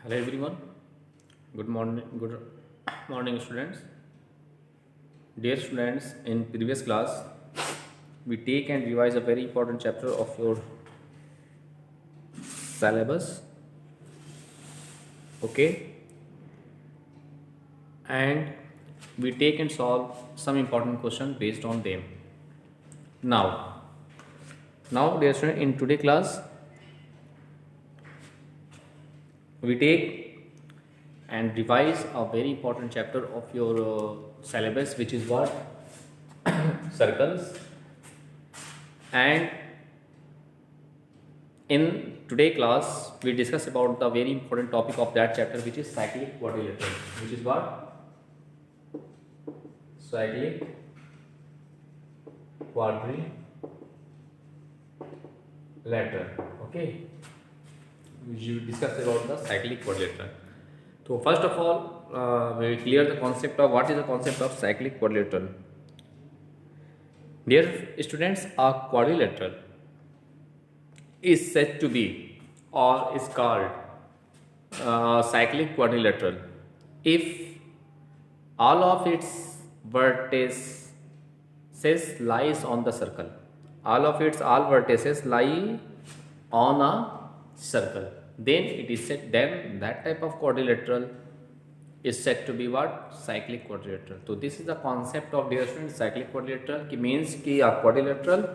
Hello everyone. Good morning, students. Dear students, in previous class, we take and revise a very important chapter of your syllabus. Okay, and we take and solve some important question based on them. Now, dear student, in today class, we take and revise a very important chapter of your syllabus, which is what circles. And in today class, we discuss about the very important topic of that chapter, which is cyclic quadrilateral. Which is what? Cyclic quadrilateral. Okay. We will discuss about the cyclic quadrilateral. So first of all, we will clear the concept of what is the concept of cyclic quadrilateral. Dear students, a quadrilateral is said to be or is called cyclic quadrilateral if all of its vertices lies on the circle. All vertices lie on a circle. Then it is said, then that type of quadrilateral is said to be what? Cyclic quadrilateral. So this is the concept of, dear students, cyclic quadrilateral. Means ki a quadrilateral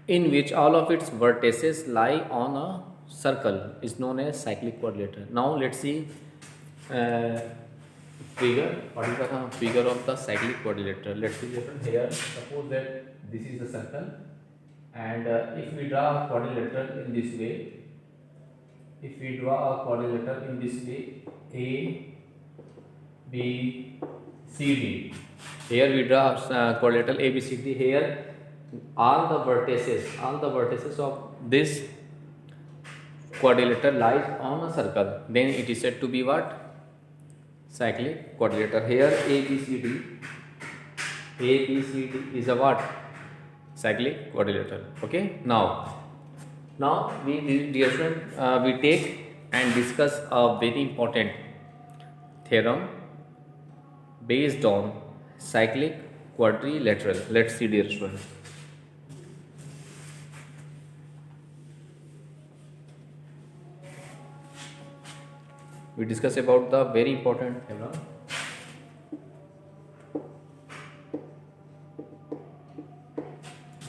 in which all of its vertices lie on a circle is known as cyclic quadrilateral. Now let's see figure. What is the figure of the cyclic quadrilateral? Let's see here. Suppose that this is a circle, and if we draw a quadrilateral in this way, A, B, C, D. Here we draw quadrilateral A, B, C, D. Here all the vertices of this quadrilateral lies on a circle. Then it is said to be what? Cyclic quadrilateral. Here A, B, C, D is a what? Cyclic quadrilateral. Okay. Now we, dear student, we take and discuss a very important theorem based on cyclic quadrilateral. Let's see, dear students. We discuss about the very important theorem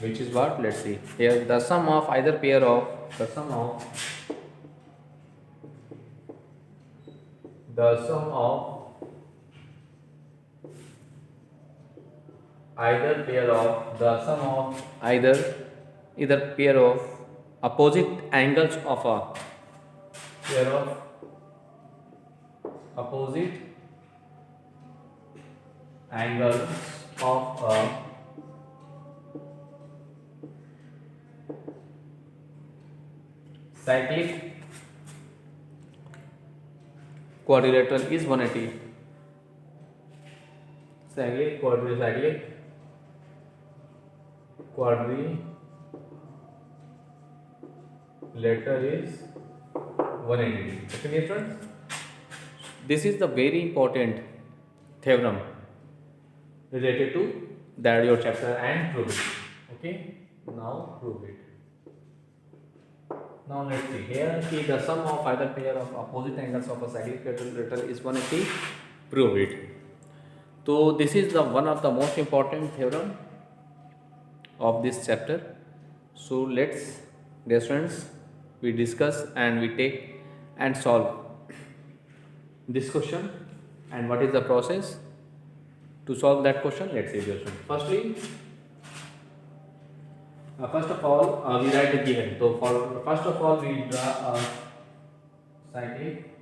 which is what? Let's see. Here the sum of either pair of the sum of either pair of opposite angles of a pair of opposite angles of a cyclic quadrilateral is 180. Cyclic quadrilateral is 180. Okay, friends. This is the very important theorem related to that your chapter and prove it. Okay, now prove it. Now let's see. Here the sum of either pair of opposite angles of a cyclic quadrilateral is 180. Prove it. So this is the one of the most important theorem of this chapter. So let's, dear students, we discuss and we take and solve this question, and what is the process to solve that question. Let's see, dear students. First of all, we write the given. So first of all, we draw a cyclic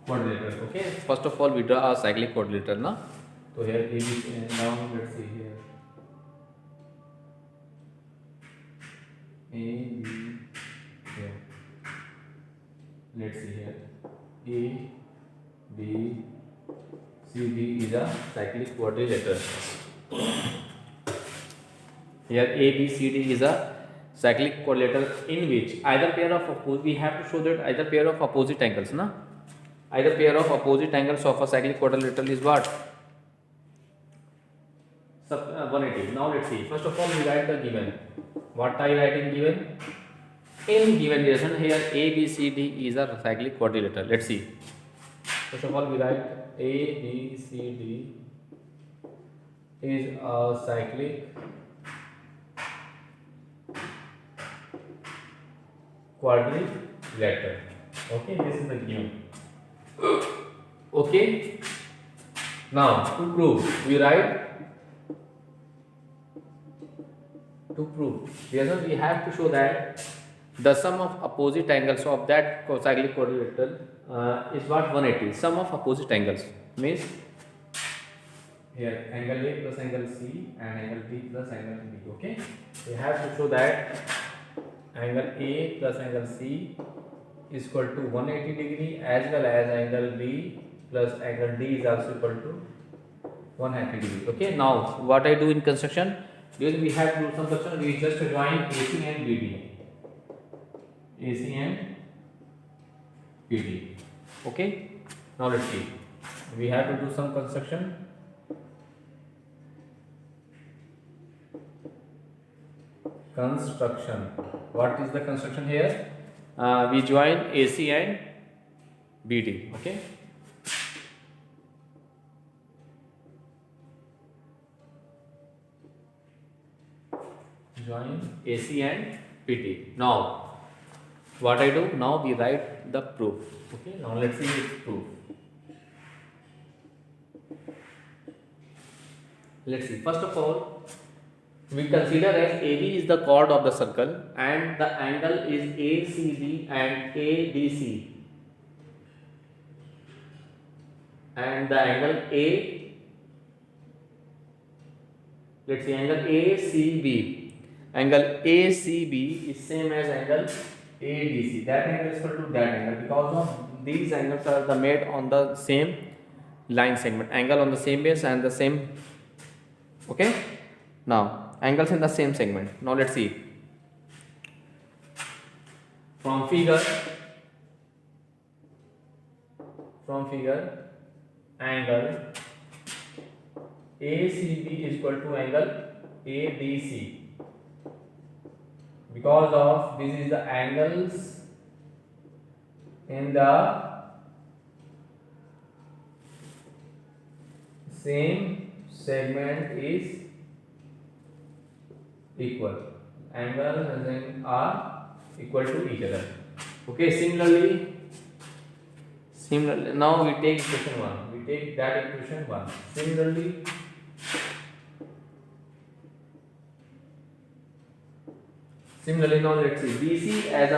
quadrilateral. Okay. First of all, we draw a cyclic quadrilateral. Na? So here now let's see here. A, B, here. Let's see here. A, B, C, D is a cyclic quadrilateral. Here A, B, C, D is a cyclic quadrilateral in which either pair of we have to show that either pair of opposite angles, na? Either pair of opposite angles of a cyclic quadrilateral is what? 180. Now let's see. First of all, we write the given. What I write in given? In given relation here, A, B, C, D is a cyclic quadrilateral. Let's see. First of all, we write A, B, C, D is a cyclic quadrilateral. Okay, this is the given. Okay. Now to prove, we write to prove. Yes, we have to show that the sum of opposite angles of that cyclic quadrilateral is what? 180. Sum of opposite angles means here angle A plus angle C and angle B plus angle B. Okay, we have to show that angle A plus angle C is equal to 180 degree as well as angle B plus angle D is also equal to 180 degree. Okay, now what I do in construction, because we have to do some construction, we just join AC and BD. AC and BD. Okay, now let's see. We have to do some construction. What is the construction here? We join AC and BD. Okay. Join AC and BD. Now, what I do? Now we write the proof. Okay. Now let's see its proof. Let's see. First of all, we consider as AB is the chord of the circle and the angle is ACD and ADC, and the angle A, let's see, angle ACB. Angle ACB is same as angle ADC. That angle is equal to that angle because of these angles are the made on the same line segment, angle on the same base and the same. Okay. Now angles in the same segment. Now let's see. From figure, angle ACB is equal to angle ADC because of this is the angles in the same segment is equal. Angles are equal to each other. Okay, similarly now we take equation 1. We take that equation 1. Similarly now let's see BC as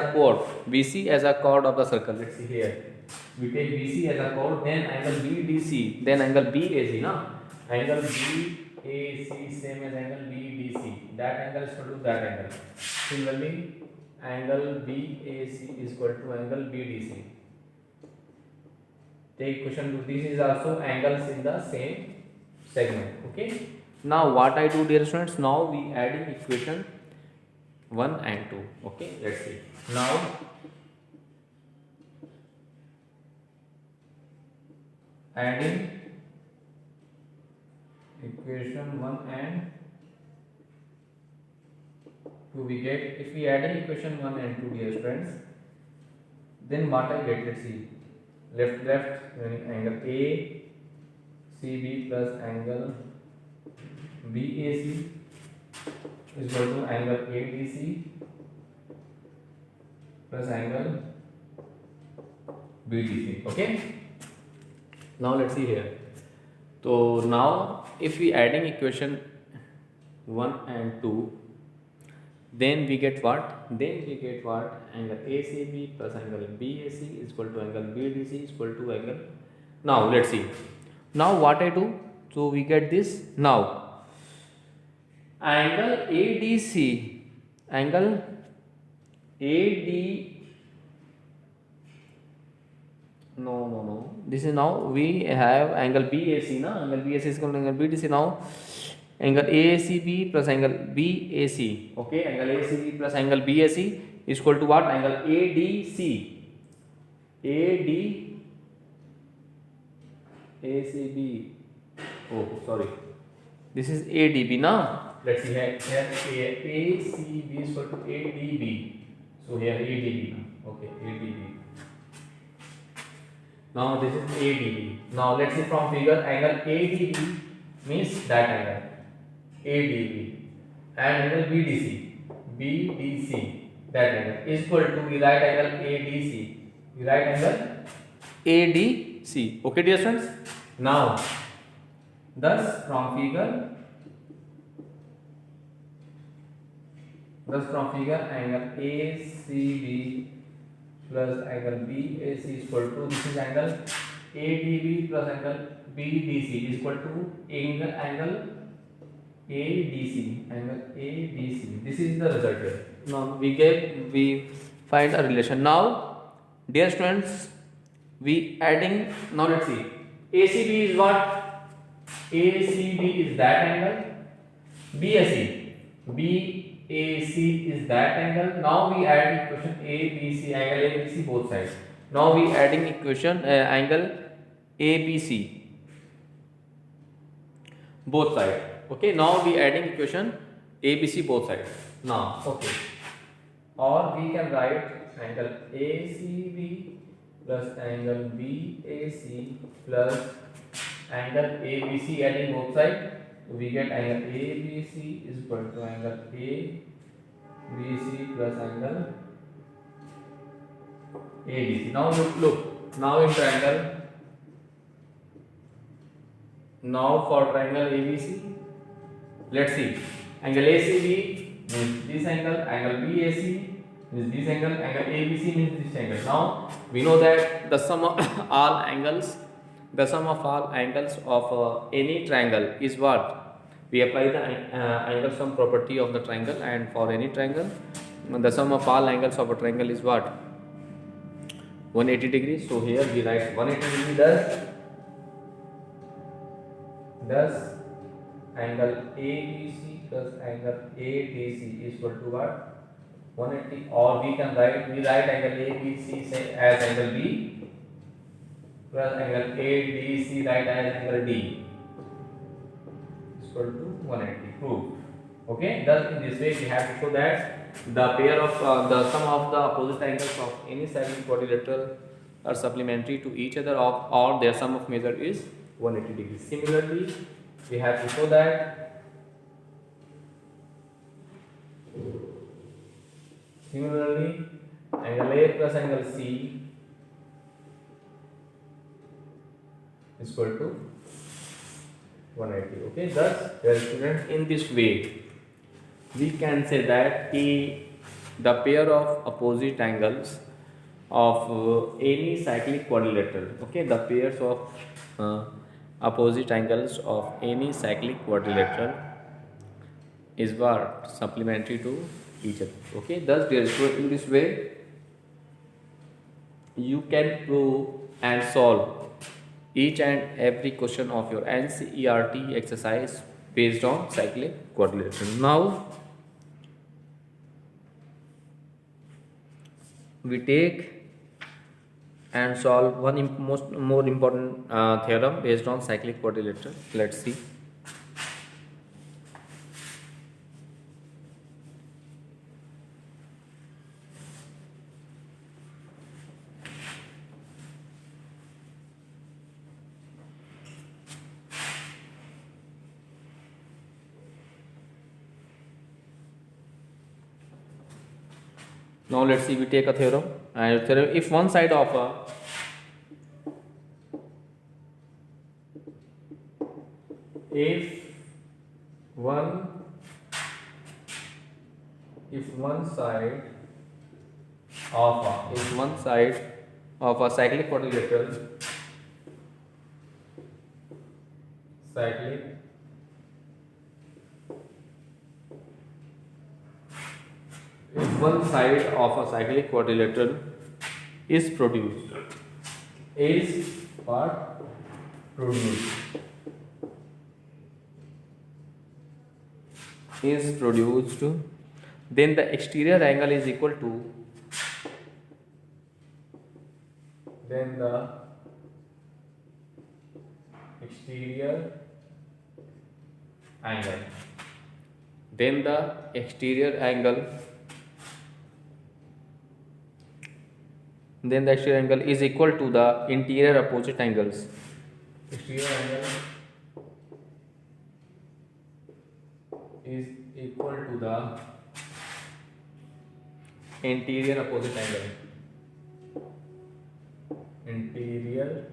a chord of the circle. Let's see here. We take BC as a chord, then angle BDC, then angle BAC. Angle BAC same as angle BDC. That angle is equal to that angle. Similarly, angle BAC is equal to angle BDC. Take question 2. This is also angles in the same segment. Okay. Now what I do, dear students? Now we adding equation 1 and 2. Okay. Let's see. Now adding equation 1 and 2 we get, if we add in equation 1 and 2, dear friends, then what I get? Let's see. Left angle ACB plus angle BAC is equal to angle ADC plus angle BDC. Okay. Now let's see here. So now if we adding equation 1 and 2, then we get what? Angle ACB plus angle BAC is equal to angle BDC is equal to angle. Now let's see. Now what I do? So we get this. Now angle ADC, angle AD. No. This is now we have angle BAC. Angle BAC is equal to angle BDC. Now angle AACB plus angle BAC. Okay, angle AACB plus angle BAC is equal to what? Angle ADC. ACB. Oh, sorry. This is ADB now. Let's see here. ACB is equal to ADB. So here ADB. Okay, ADB. Now this is ADB. Now let's see from figure, angle ADB means that angle ADB and angle BDC that angle is equal to the right angle ADC. The right angle ADC. Okay, dear friends. Now, thus from figure, angle ACB plus angle BAC is equal to, this is angle ADB plus angle BDC is equal to angle ADC. This is the result here. Now we find a relation. Now, dear students, we adding. Now let's see. ACB is what? ACB is that angle. BAC is that angle. Now we add equation ABC, angle ABC both sides. Now we adding equation angle ABC both sides. Okay, now we adding equation ABC both sides. Now, okay, or we can write angle ACB plus angle BAC plus angle ABC adding both sides. We get angle ABC is equal to angle ABC plus angle ADC. Now look, now in triangle. Now for triangle ABC, let's see. Angle ACB means this angle, angle BAC means this angle, angle ABC means this angle. Now we know that the sum of all angles, of any triangle is what? We apply the angle sum property of the triangle, and for any triangle, the sum of all angles of a triangle is what? 180 degrees. So here we write 180 degrees. Thus angle ABC plus angle ADC is equal to what? 180. Or we write angle ABC as angle B plus angle ADC right as angle D is equal to 180. Proof. Okay. Thus in this way we have to show that the pair of the sum of the opposite angles of any cyclic quadrilateral are supplementary to each other, or their sum of measure is 180 degrees. Similarly, we have to show that angle A plus angle C is equal to 180. Okay, thus, dear students, in this way we can say that the pair of opposite angles of any cyclic quadrilateral, okay, the pairs of opposite angles of any cyclic quadrilateral is what? Supplementary to each other. Okay, thus dear students, in this way you can prove and solve each and every question of your NCERT exercise based on cyclic quadrilateral. Now we take and solve one more important theorem based on cyclic quadrilateral. Let's see. Now let's see, we take a theorem, and theorem, if one side of one side of a cyclic quadrilateral is produced, is produced, then the exterior angle is equal to, then the exterior angle, then the exterior angle, then the exterior angle is equal to the interior opposite angles. Exterior angle is equal to the interior opposite angle. Interior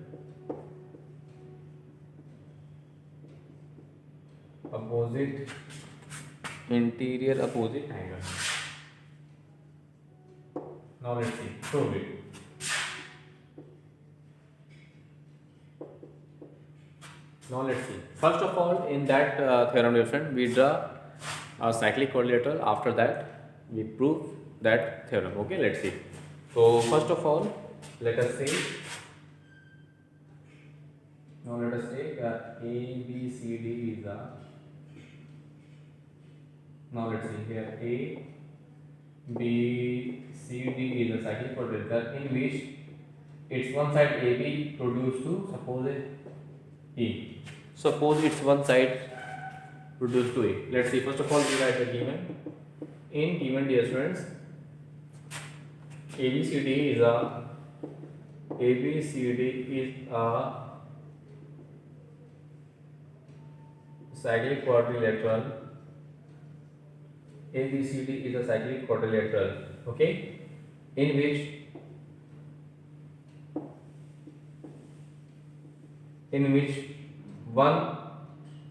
opposite angle. Now let's see, prove it. Now let's see. First of all, in that theorem, dear friend, we draw a cyclic quadrilateral. After that, we prove that theorem. Okay, let's see. So first of all, let us say. Now let us take ABCD is a. Now let's see here, ABCD is a cyclic quadrilateral in which its one side AB produced to, suppose it E. Suppose it's one side produced to A. Let's see. First of all, we write the given. In given, dear students, ABCD is a cyclic quadrilateral. ABCD is a cyclic quadrilateral. Okay, in which one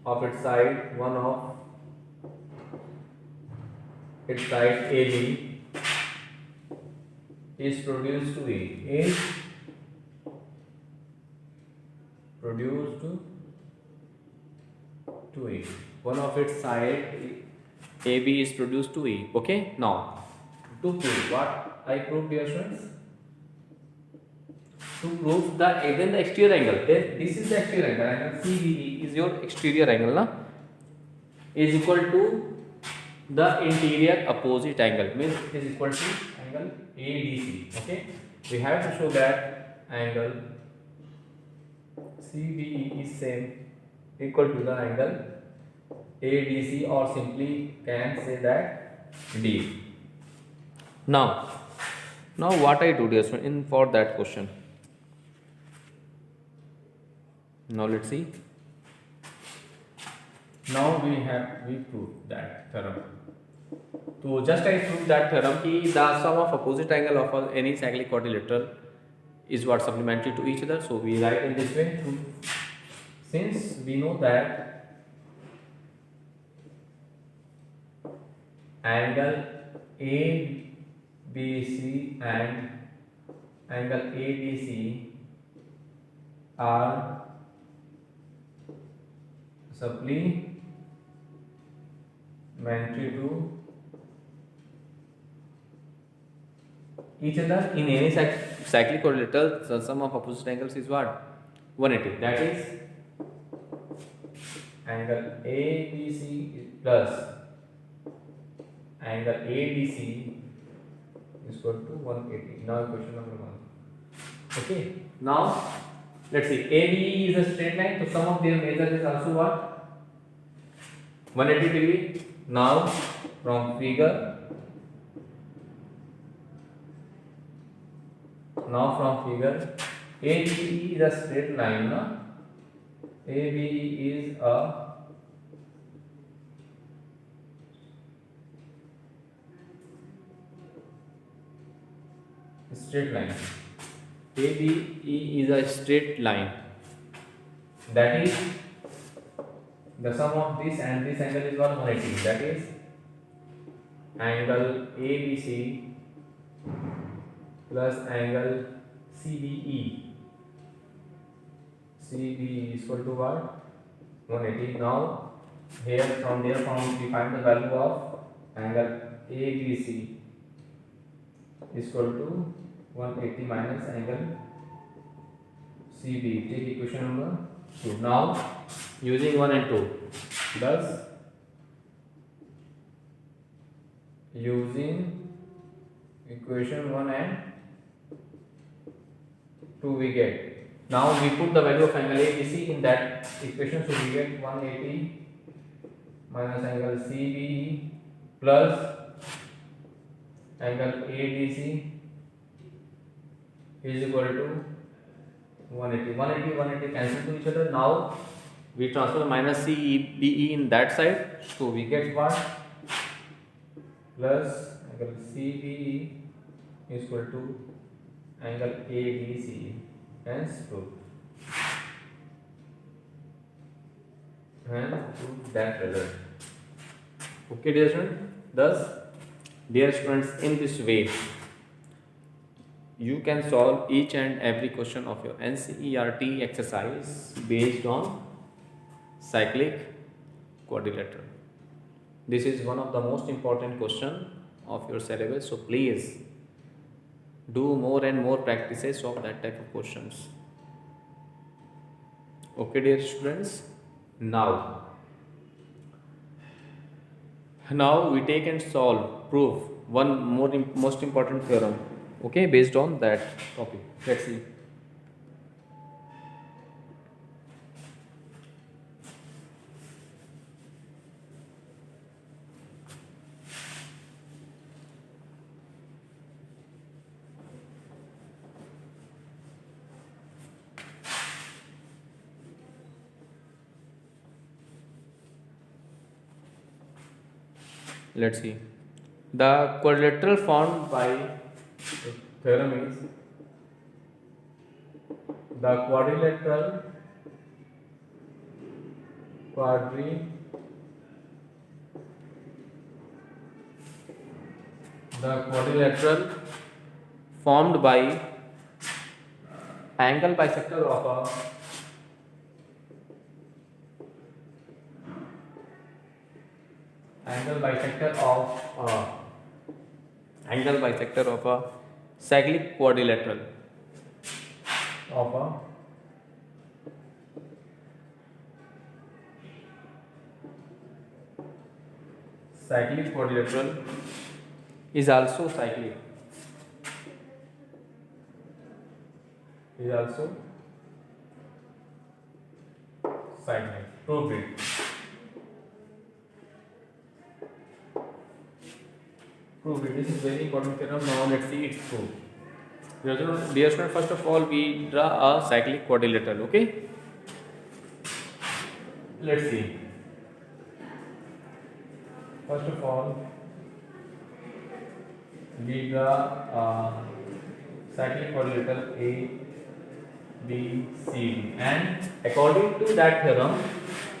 of its side AB is produced to E. Is produced to E. One of its side AB is produced to E. Okay. Now, to prove what I proved, dear students. To prove the then the exterior angle. Then this is the exterior angle. Angle CBE is your exterior angle, na? Is equal to the interior opposite angle. Means it is equal to angle ADC. Okay. We have to show that angle CBE is same equal to the angle ADC, or simply can say that D. Now what I do, dear student, in for that question. Now let's see. Now we proved that theorem. So just I proved that theorem ki the sum of opposite angle of any cyclic quadrilateral is what supplementary to each other. So we write in this way. Since we know that angle ABC and angle ADC are supplementary to each other in any cyclic quadrilateral, the sum of opposite angles is what? 180. That is angle ABC plus angle ADC is equal to 180. Now question number 1. Okay. Now let's see. ABE is a straight line, so sum of their measure is also what? 180 degree. Now from figure, ABE is a straight line, no? ABE is a straight line. ABE is a straight line. That is the sum of this and this angle is 180. That is angle ABC plus angle CBE. CBE is equal to what? 180. Now here from we find the value of angle ABC is equal to 180 minus angle CB. Take equation number 2. Now using 1 and 2, thus using equation 1 and 2 we get. Now we put the value of angle ABC in that equation, so we get 180 minus angle CBE plus angle ADC is equal to 180. 180 cancel to each other. Now we transfer minus CBE in that side, so we get 1 plus angle CBE is equal to angle ADC. Hence proof. Hence prove that result. Okay, dear students. Thus, dear students, in this way, you can solve each and every question of your NCERT exercise based on cyclic quadrilateral. This is one of the most important question of your syllabus, so please do more and more practices of that type of questions. Okay, dear students. Now we take and solve, prove one more most important theorem. Okay, based on that topic. Let's see. Let's see. The quadrilateral formed by theorem is the quadrilateral formed by angle bisector of a angle bisector of a cyclic quadrilateral of a cyclic quadrilateral is also cyclic. Prove it. Prove it. This is very important theorem. Now let's see its proof. Dear student, first of all we draw a cyclic quadrilateral. Okay. Let's see. First of all, we draw a cyclic quadrilateral A, B, C, D, and according to that theorem,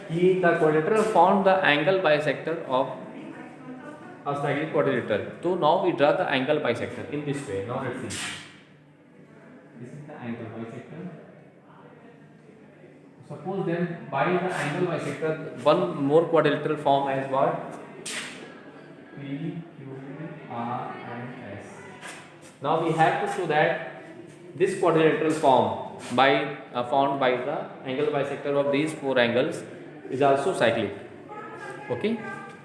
the quadrilateral formed the angle bisector of a cyclic quadrilateral. So now we draw the angle bisector in this way. Now let's see. This is the angle bisector. Suppose then by the angle bisector, one more quadrilateral form as what? P, Q, R and S. Now we have to show that this quadrilateral form formed by the angle bisector of these four angles is also cyclic. Okay.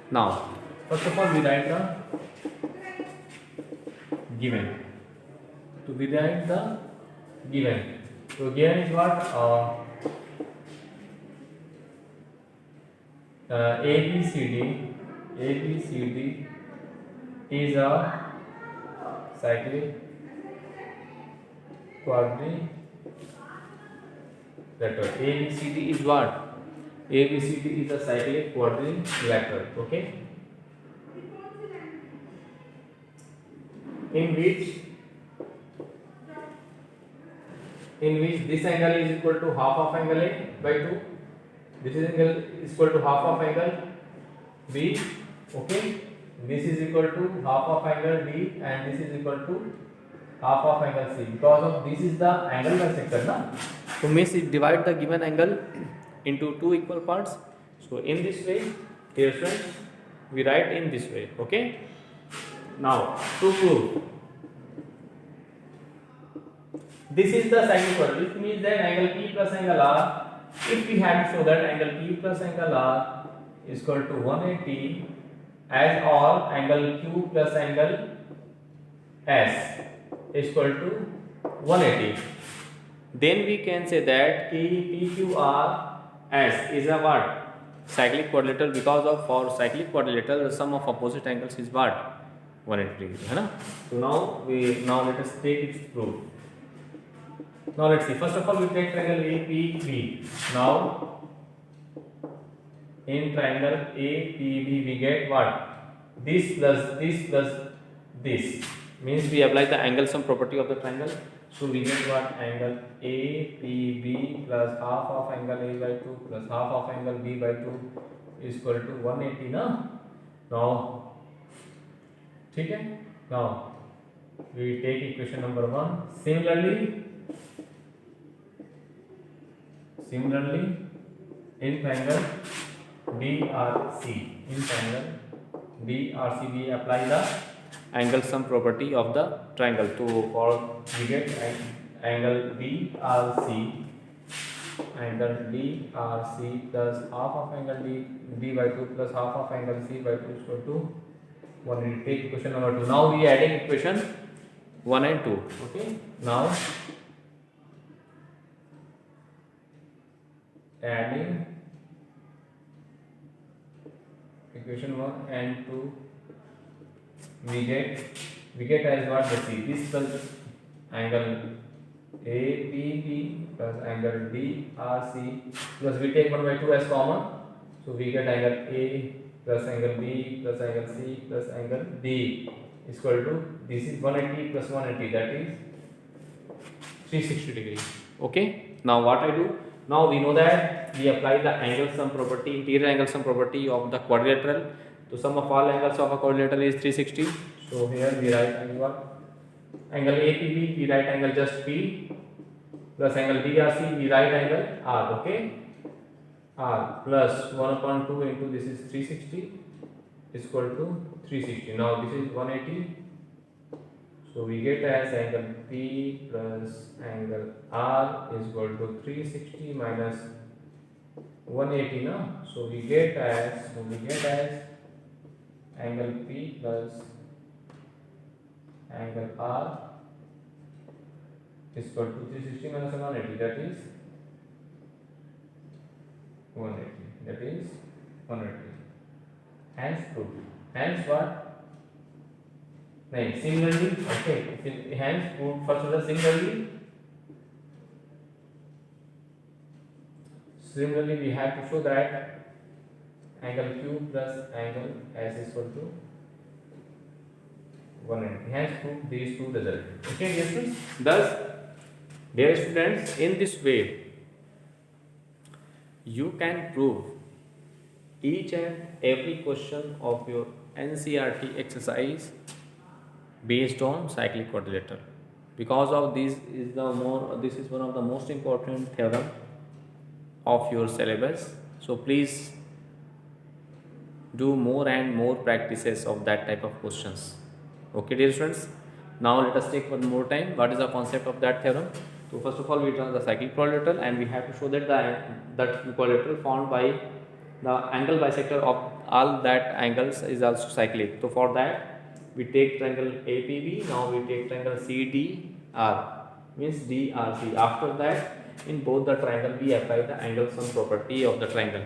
Now first of all we write the given. So we write the given. So given is what? ABCD is a cyclic quadrilateral. ABCD is what? ABCD is a cyclic quadrilateral. Okay. In which this angle is equal to half of angle A by 2. This angle is equal to half of angle B. Okay. This is equal to half of angle D and this is equal to half of angle C. Because of this is the angle bisector, na? So means it divide the given angle into two equal parts. So in this way, here friends, we write in this way. Okay. Now to prove this is the cyclic quadrilateral, which means that angle P plus angle R, if we have to show that angle P plus angle R is equal to 180 as or angle Q plus angle S is equal to 180, then we can say that PQRS is a what? Cyclic quadrilateral, because of for cyclic quadrilateral the sum of opposite angles is what? 180 degree, है ना? So now let us take its proof. Now let's see. First of all, we take triangle APB. Now in triangle APB we get what? This plus this means we apply the angle sum property of the triangle. So we get what? Angle APB plus half of angle A by 2 plus half of angle B by 2 is equal to 180 ना? Now ठीक है? Now we take equation number 1. Similarly in triangle DRC, we apply the angle sum property of the triangle. To for we get angle DRC plus half of angle B by 2 plus half of angle C by 2 is equal to 1. We take equation number 2. Now we adding equation 1 and 2. Okay, now adding equation 1 and 2, we get as what? Let's see, this plus angle APB plus angle DRC plus we take 1 by 2 as common, so we get angle A plus angle B plus angle C plus angle D is equal to, this is 180 plus 180, that is 360 degree. Okay, now what I do? Now we know that we apply the angle sum property, interior angle sum property of the quadrilateral. So sum of all angles of a quadrilateral is 360. So here we write angle APB, we write angle just P, plus angle DRC, we write angle R. Okay, R plus 1 upon 2 into this is 360 is equal to 360. Now this is 180. So we get as angle P plus angle R is equal to 360 minus 180 now. So we get as angle P plus angle R is equal to 360 minus 180, that is 180. Hence proved. Hence what? Similarly, okay, hence proved. First of all, similarly we have to show that angle Q plus angle S is equal to 180. Hence proved these two results. Okay, dear students. Thus, dear students, in this way you can prove each and every question of your NCERT exercise based on cyclic quadrilateral. Because of this is one of the most important theorem of your syllabus. So please do more and more practices of that type of questions. Okay, dear students. Now let us take one more time. What is the concept of that theorem? So first of all, we draw the cyclic quadrilateral, and we have to show that that quadrilateral formed by the angle bisector of all that angles is also cyclic. So for that we take triangle APB. Now we take triangle CDR, means DRC. After that, in both the triangle we apply the angle sum property of the triangle.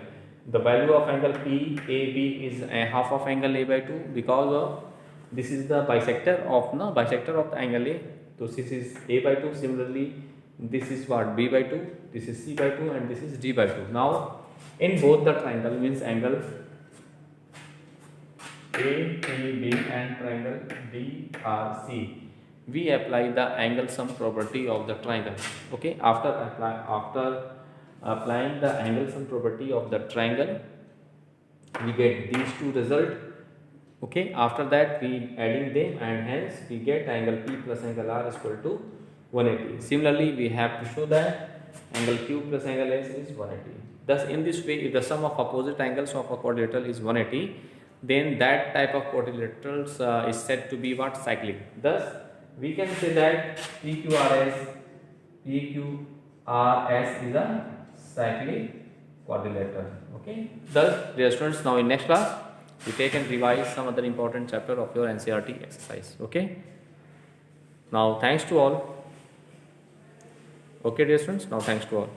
The value of angle PAB is half of angle A by 2, because of this is the bisector of the angle A. So this is A by 2. Similarly, this is what? B by 2. This is C by 2, and this is D by 2. Now in both the triangle, means angle APB and triangle DRC, we apply the angle sum property of the triangle. Okay, after applying the angle sum property of the triangle, we get these two results. Okay, after that we adding them, and hence we get angle P plus angle R is equal to 180. Similarly, we have to show that angle Q plus angle S is 180. Thus, in this way, if the sum of opposite angles of a quadrilateral is 180, then that type of quadrilaterals is said to be what? Cyclic. Thus, we can say that PQRS is a cyclic quadrilateral. Okay. Thus, dear students, now in next class You take and revise some other important chapter of your NCERT exercise. Okay. Now thanks to all. Okay dear students, now thanks to all.